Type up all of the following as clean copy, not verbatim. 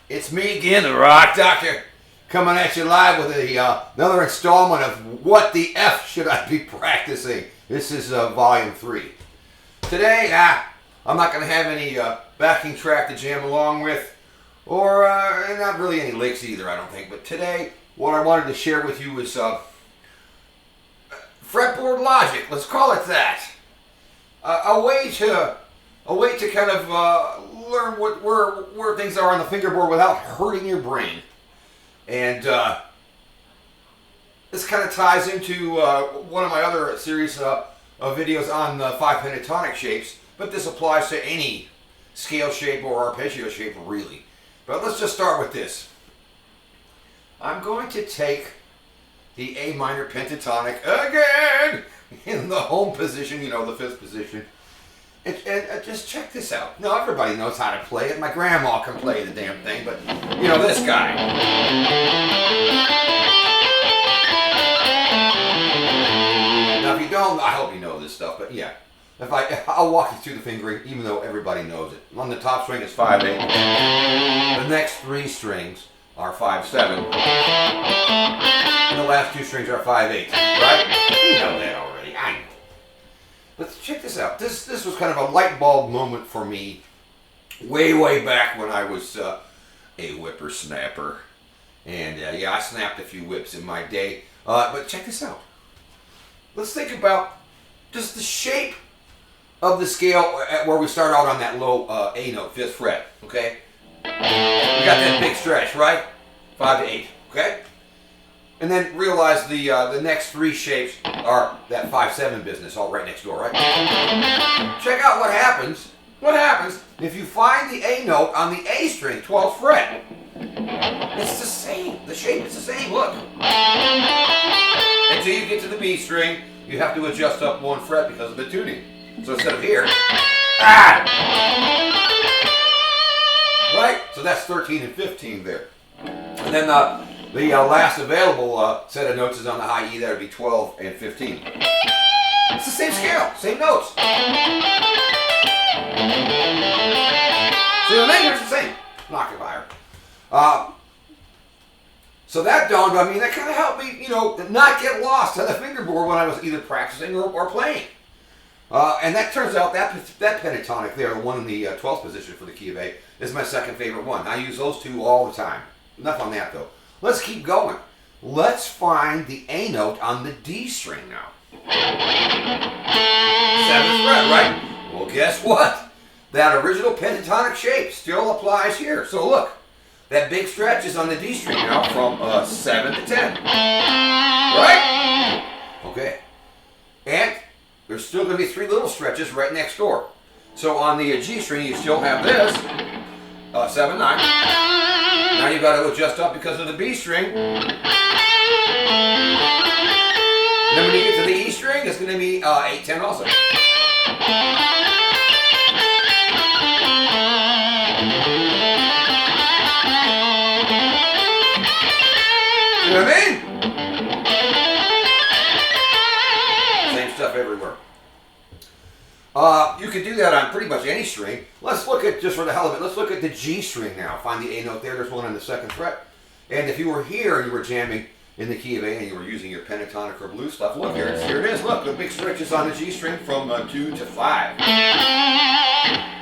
It's me again, the Rock Doctor, coming at you live with another installment of What the F Should I Be Practicing? This is Volume 3. Today, I'm not going to have any backing track to jam along with, or not really any licks either, I don't think. But today, what I wanted to share with you is fretboard logic, let's call it that. A way to kind of learn where things are on the fingerboard without hurting your brain. And this kind of ties into one of my other series of videos on the 5 pentatonic shapes, but this applies to any scale shape or arpeggio shape, really. But let's just start with this. I'm going to take the A minor pentatonic again in the home position, you know, the 5th position. And just check this out. Now, everybody knows how to play it. My grandma can play the damn thing, but, you know, this guy. Now, if you don't, I hope you know this stuff, but yeah. I'll walk you through the fingering, even though everybody knows it. On the top string is 5/8. The next 3 strings are 5/7. And the last 2 strings are 5/8, right? You know that already. I know. Let's check this out. This was kind of a light bulb moment for me way back when I was a whippersnapper. And yeah, I snapped a few whips in my day. But check this out. Let's think about just the shape of the scale where we start out on that low A note, 5th fret, okay? We got that big stretch, right? 5 to 8, okay? And then realize the next 3 shapes are that 5/7 business, all right next door, right? Check out what happens. What happens if you find the A note on the A string, 12th fret? It's the same. The shape is the same. Look. Until you get to the B string, you have to adjust up 1 fret because of the tuning. So instead of here, right? So that's 13 and 15 there. And then the last available set of notes is on the high E. That would be 12 and 15. It's the same scale, same notes. See, the measure's the same. Knock it higher. So that dawned on me. That kind of helped me, you know, not get lost on the fingerboard when I was either practicing or playing. And that turns out that pentatonic there, the one in the 12th position for the key of A, is my second favorite one. I use those two all the time. Enough on that though. Let's keep going. Let's find the A note on the D string now. 7th fret, right? Well, guess what? That original pentatonic shape still applies here. So look, that big stretch is on the D string now from 7 to 10. Right? Okay. And there's still going to be 3 little stretches right next door. So on the G string, you still have this, 7, 9. Now you've got to adjust up because of the B string. And then when you get to the E string, it's going to be 8, 10 also. See what I mean? Same stuff everywhere. You can do that on pretty much any string. Let's look at, just for the hell of it, let's look at the G string now. Find the A note there. There's one on the 2nd fret. And if you were here and you were jamming in the key of A and you were using your pentatonic or blues stuff, look, here it is. Look, the big stretch is on the G string from 2 to 5.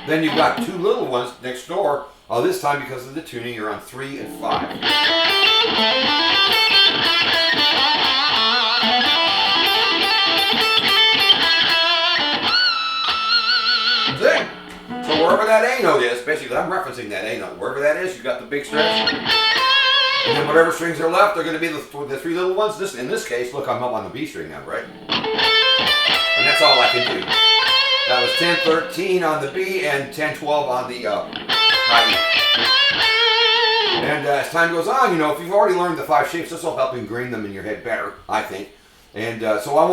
Then you've got 2 little ones next door. This time, because of the tuning, you're on 3 and 5. So wherever that A note is, basically I'm referencing that A note. Wherever that is, you've got the big stretch. And then whatever strings are left, they're going to be the 3 little ones. In this case, look, I'm up on the B string now, right? And that's all I can do. That was 10, 13 on the B and 10, 12 on the high E. And as time goes on, you know, if you've already learned the 5 shapes, this will help ingrain them in your head better, I think. And so I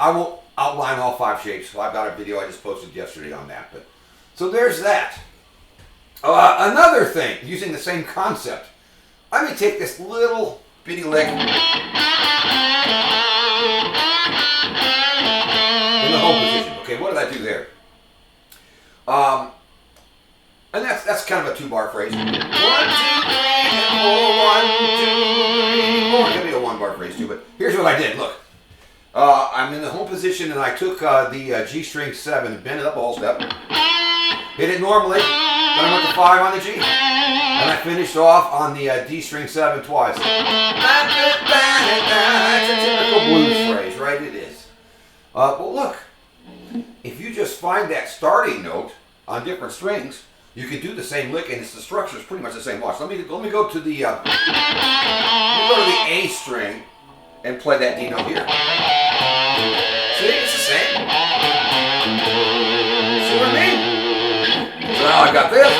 won't outline all 5 shapes. So I've got a video I just posted yesterday on that. But so there's that. Another thing, using the same concept. I'm going to take this little bitty lick in the home position. Okay, what did I do there? And that's kind of a 2-bar phrase. 1, 2, 3. what I did. Look, I'm in the home position, and I took the G string 7 and bent it up a whole step. Hit it normally. Then I went to 5 on the G. And I finished off on the D string 7 twice. That's a typical blues phrase, right? It is. But look, if you just find that starting note on different strings, you can do the same lick, and the structure is pretty much the same. Watch. Let me go to the A string and play that D note here. See, it's the same. See what I mean? So now I got this.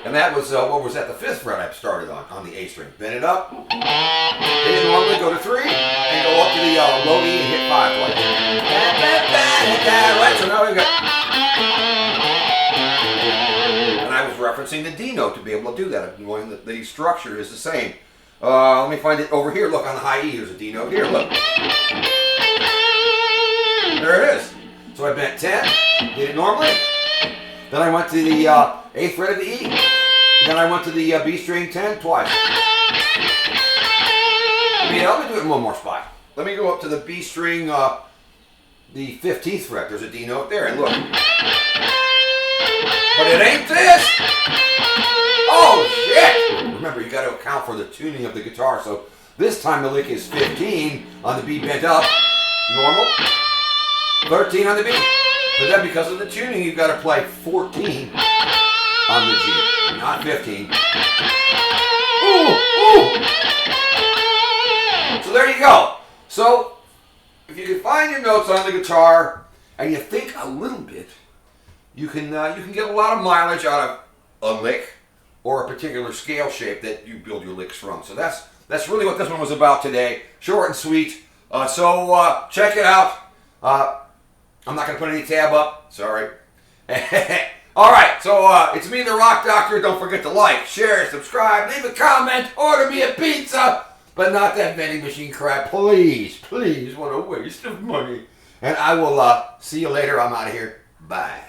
And that was, what was that, the 5th fret I started on the A string. Bend it up, hit it normally, go to 3, and go up to the low E and hit 5 twice. Right, so now we've got... And I was referencing the D note to be able to do that, knowing that the structure is the same. Let me find it over here. Look, on the high E, there's a D note here, look. There it is. So I bent 10, hit it normally. Then I went to the 8th fret of the E. Then I went to the B string 10 twice. Let me do it in one more spot. Let me go up to the B string, the 15th fret. There's a D note there, and look. But it ain't this! Oh, shit! Remember, you got to account for the tuning of the guitar. So this time the lick is 15 on the B bent up, normal. 13 on the B. But then because of the tuning, you've got to play 14 on the G, not 15. Ooh, ooh. So there you go. So if you can find your notes on the guitar and you think a little bit, you can get a lot of mileage out of a lick or a particular scale shape that you build your licks from. So that's really what this one was about today. Short and sweet. So check it out. I'm not going to put any tab up. Sorry. All right. So it's me, the Rock Doctor. Don't forget to like, share, subscribe, leave a comment, order me a pizza. But not that vending machine crap. Please, please. What a waste of money. And I will see you later. I'm out of here. Bye.